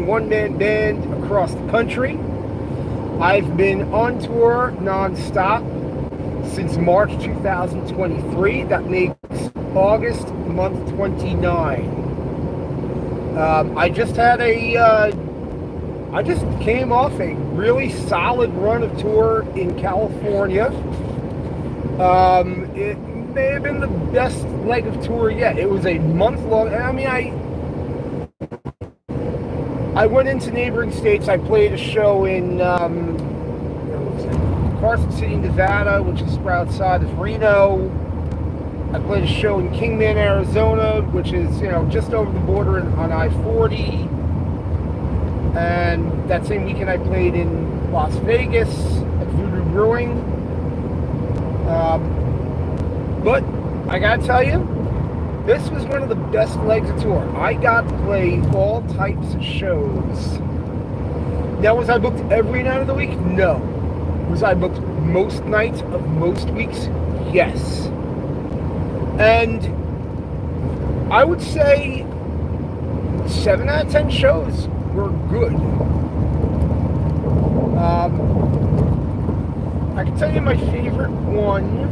one-man band across the country. I've been on tour non-stop since March 2023. That makes August month 29. I just came off a really solid run of tour in California. It may have been the best leg of tour yet. It was a month long. I mean, I went into neighboring states. I played a show in Carson City, Nevada, which is outside of Reno. I played a show in Kingman, Arizona, which is, just over the border on I-40. And that same weekend I played in Las Vegas at Voodoo Brewing. But I gotta tell you, this was one of the best legs of tour. I got to play all types of shows. Now, was I booked every night of the week? No. Was I booked most nights of most weeks? Yes. And I would say 7 out of 10 shows were good. I can tell you my favorite one.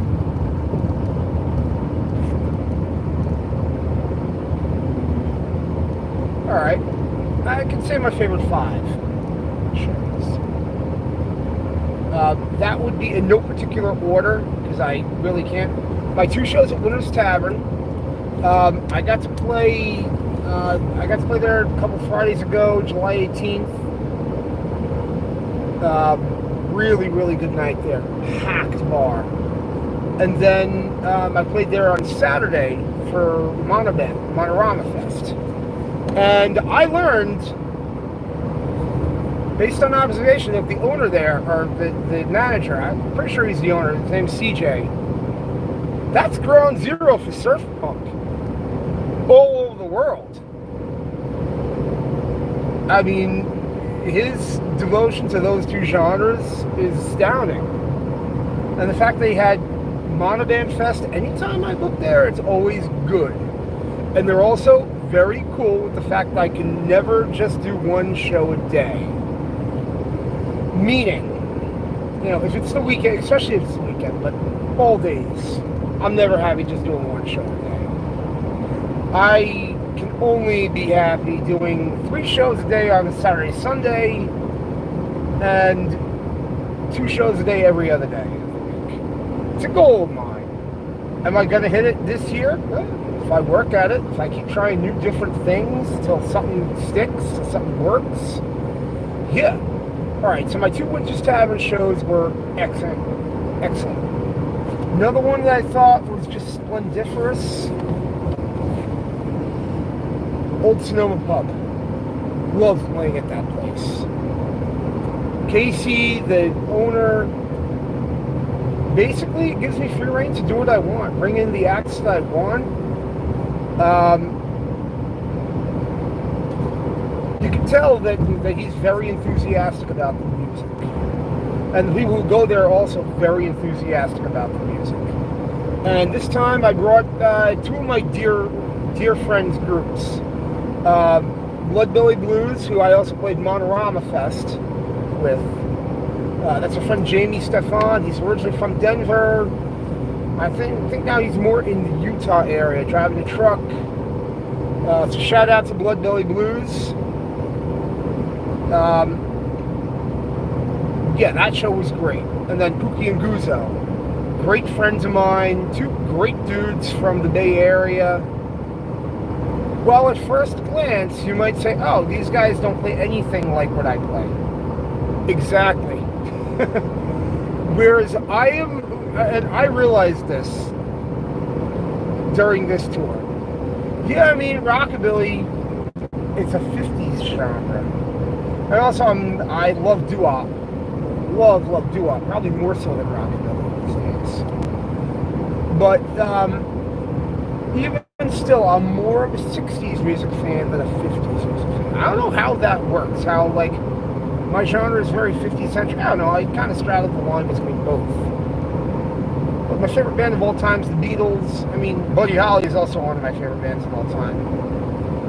Alright, I can say my favorite 5 shows. That would be in no particular order, because I really can't. My 2 shows at Winter's Tavern. I got to play there a couple Fridays ago, July 18th. Really, really good night there. Packed bar. And then I played there on Saturday for Monorama Fest. And I learned, based on observation, that the owner there, or the manager, I'm pretty sure he's the owner, his name's CJ, that's ground zero for surf punk all over the world. I mean, his devotion to those 2 genres is astounding. And the fact they had Monoband Fest, anytime I book there, it's always good. And they're also very cool with the fact that I can never just do 1 show a day. Meaning, if it's the weekend, especially if it's the weekend, but all days, I'm never happy just doing 1 show a day. I can only be happy doing 3 shows a day on a Saturday, Sunday, and 2 shows a day every other day of the week. It's a goal of mine. Am I going to hit it this year? If I work at it, if I keep trying new different things until something sticks, something works, yeah. Alright, so my 2 Winter's Tavern shows were excellent. Excellent. Another one that I thought was just splendiferous, Old Sonoma Pub. Love playing at that place. Casey, the owner, basically gives me free reign to do what I want, bring in the acts that I want. You can tell that he's very enthusiastic about the music. And the people who go there are also very enthusiastic about the music. And this time I brought 2 of my dear friends groups. Bloodbelly Blues, who I also played Monorama Fest with. That's a friend Jamie Stefan. He's originally from Denver. I think now he's more in the Utah area, driving a truck. So shout out to Bloodbelly Blues. Yeah, that show was great. And then Pookie and Guzzo, great friends of mine, 2 great dudes from the Bay Area. Well, at first glance, you might say, oh, these guys don't play anything like what I play. Exactly. Whereas I am, and I realized this during this tour. Yeah, I mean, rockabilly, it's a 50s genre. And also, I love doo-wop. Love doo-wop. Probably more so than rockabilly these days. But even still, I'm more of a 60s music fan than a 50s music fan. I don't know how that works. How, my genre is very 50s centric. I don't know. I kind of straddle the line between both. But my favorite band of all time is the Beatles. I mean, Buddy Holly is also one of my favorite bands of all time.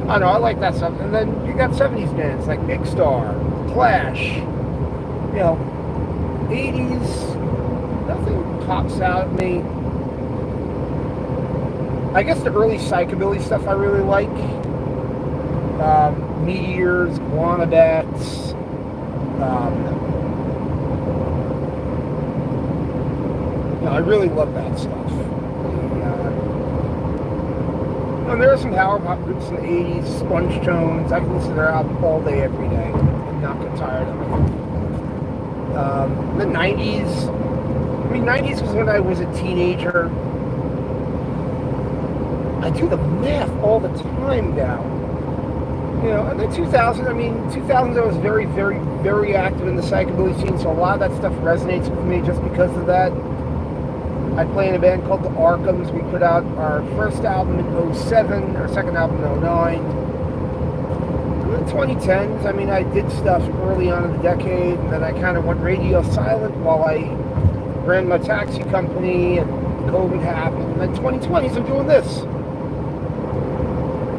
I know, I like that stuff. And then you got 70s bands like Big Star, Clash, 80s, nothing pops out at me. I guess the early psychobilly stuff I really like. Meteors, Guanabats, I really love that stuff. And there are some power pop groups in the 80s, Sponge Tones. I can listen to their album all day, every day, and not get tired of it. The 90s, 90s was when I was a teenager. I do the math all the time now. And then 2000s, 2000s I was very, very, very active in the psychobilly scene, so a lot of that stuff resonates with me just because of that. I play in a band called the Arkhams. We put out our first album in 2007, our second album in 2009. In the 2010s, I did stuff early on in the decade, and then I kind of went radio silent while I ran my taxi company, and COVID happened. And then 2020s, I'm doing this.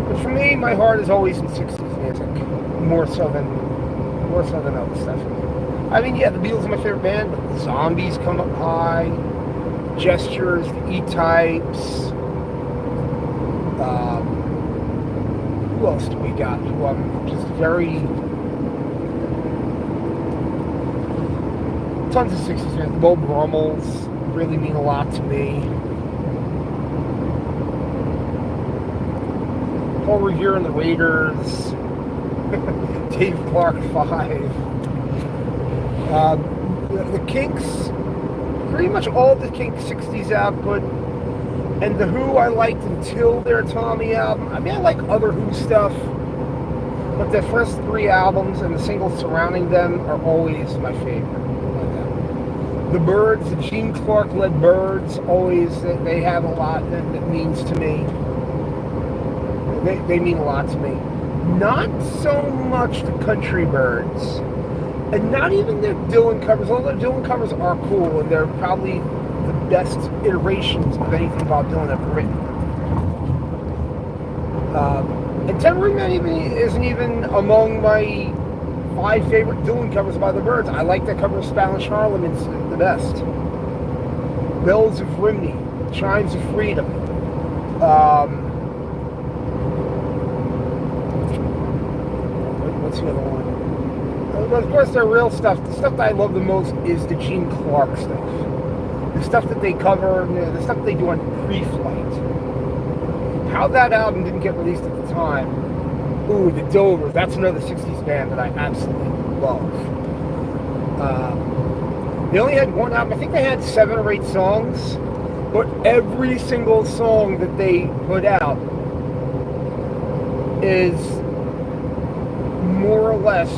But for me, my heart is always in 60s music, more so than other stuff. The Beatles are my favorite band, but the Zombies come up high. Gestures, the E-Types. Who else do we got? Who I'm just very... Tons of 60s fans. The Beau Brummels really mean a lot to me. Paul Revere and the Raiders. Dave Clark 5. The Kinks. Pretty much all the Kinks 60s output, and the Who I liked until their Tommy album. I like other Who stuff, but their first 3 albums and the singles surrounding them are always my favorite. The Byrds, the Gene Clark-led Byrds, always, they have a lot that means to me. They mean a lot to me. Not so much the Country Byrds. And not even their Dylan covers, although their Dylan covers are cool, and they're probably the best iterations of anything Bob Dylan ever written. And Tambourine Man isn't even among my 5 favorite Dylan covers by the Byrds. I like that cover of Spanish Harlem, it's the best. Bells of Rimney, Chimes of Freedom. What's the other one? But of course, their real stuff, the stuff that I love the most is the Gene Clark stuff. The stuff that they cover, the stuff that they do on Pre-Flight. How that album didn't get released at the time. Ooh, the Dovers, that's another 60s band that I absolutely love. They only had one album, I think they had 7 or 8 songs, but every single song that they put out is more or less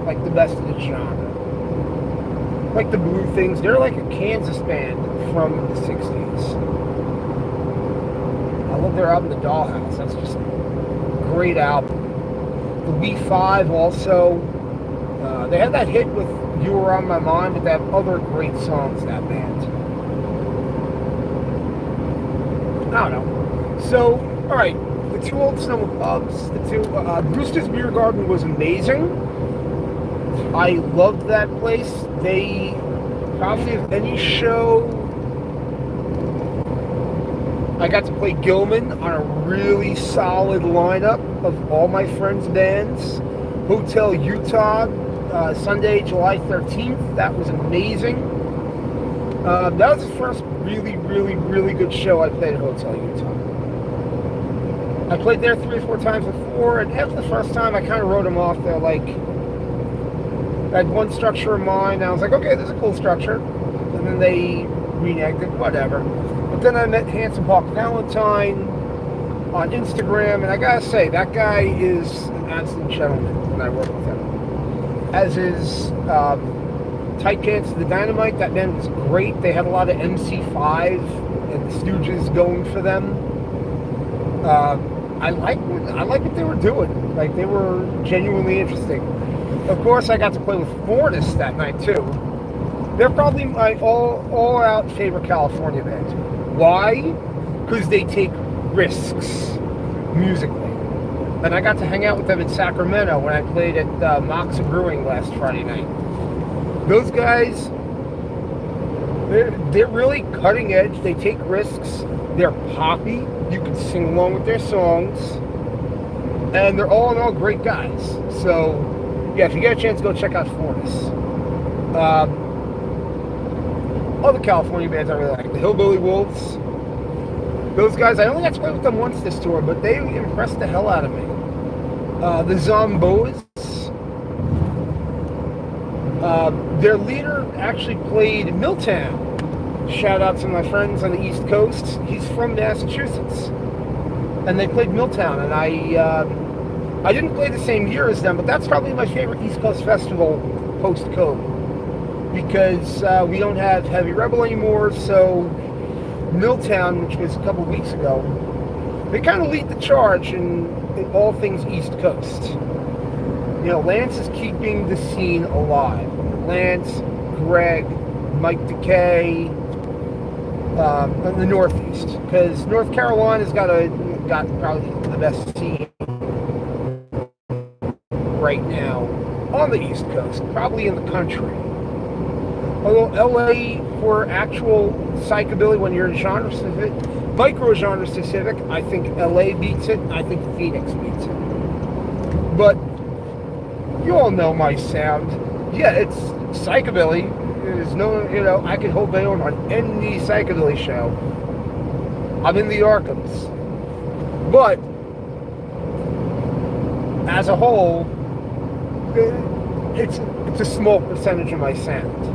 like the best of the genre. Like the Blue Things, they're like a Kansas band from the 60s. I love their album, The Dollhouse. That's just a great album. The We5 also, they had that hit with You Were On My Mind, but they have other great songs, that band. I don't know. So, alright, the 2 Old Sonoma Pubs, Brewster's Beer Garden was amazing. I loved that place. They probably, if any show, I got to play Gilman on a really solid lineup of all my friends' bands. Hotel Utah, Sunday, July 13th. That was amazing. That was the first really, really, really good show I played at Hotel Utah. I played there 3 or 4 times before, and after the first time, I kind of wrote them off. They're like, I had one structure in mind, and I was like, okay, this is a cool structure. And then they reneged it, whatever. But then I met Hanson Park Valentine on Instagram, and I gotta say, that guy is an absolute gentleman when I work with him. As is Tight Pants to the Dynamite. That band was great. They had a lot of MC5 and the Stooges going for them. I like what they were doing. Like, they were genuinely interesting. Of course, I got to play with Fortis that night too. They're probably my all-out favorite California band. Why? Because they take risks musically. And I got to hang out with them in Sacramento when I played at Moxa Brewing last Friday night. Those guys, they're really cutting edge. They take risks. They're poppy. You can sing along with their songs. And they're all in all great guys. So, yeah, if you get a chance, go check out Fortis. Other California bands I really like. The Hillbilly Wolves. Those guys, I only got to play with them once this tour, but they impressed the hell out of me. The Zombos. Their leader actually played Milltown. Shout out to my friends on the East Coast. He's from Massachusetts. And they played Milltown, and I didn't play the same year as them, but that's probably my favorite East Coast festival post-COVID. Because we don't have Heavy Rebel anymore, so Milltown, which was a couple weeks ago, they kind of lead the charge in all things East Coast. You know, Lance is keeping the scene alive. Lance, Greg, Mike Decay, in the Northeast, because North Carolina's got probably the best scene right now on the East Coast, probably in the country. Although LA, for actual psychobilly, when you're genre specific, micro genre specific, I think LA beats it. I think Phoenix beats it. But you all know my sound. Yeah, it's psychobilly. There's no, I could hold my own on any psychobilly show. I'm in the Arkhams. But as a whole, it's a small percentage of my sound.